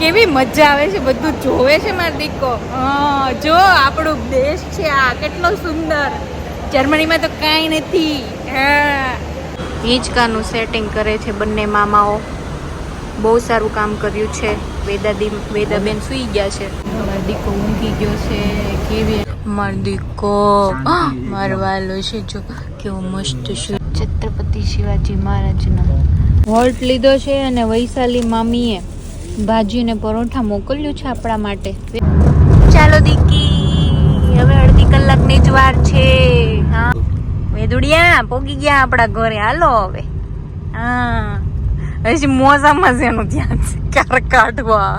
કેવી મજા આવે છે, બધું જોવે છે મારો દીકો. જો આપણો દેશ છે આ કેટલો સુંદર. જર્મનીમાં તો કાંઈ નથી. હિંચકાનું સેટિંગ કરે છે બંને મામાઓ. બહુ સારું કામ કર્યું છે. વેદાબેન સુઈ ગયા છે. મારો દીકો ઊંઘી ગયો છે. કેવી મારો દીકો મારવાલો છે. જો કેવો મસ્ત છે. છત્રપતિ શિવાજી મહારાજનો હોલ્ટ લીધો છે અને વૈશાલી મામીએ ભાજી ને પરોઠા મોકલ્યું છે આપણા માટે. ચાલો દીકી, હવે અડધી કલાકની જ વાર છે. હા વેદુડિયા પોગી ગયા આપણા ઘરે. હાલો હવે. હા હજી મોજામાં જ એનું ધ્યાન છે કાર કાઢવા.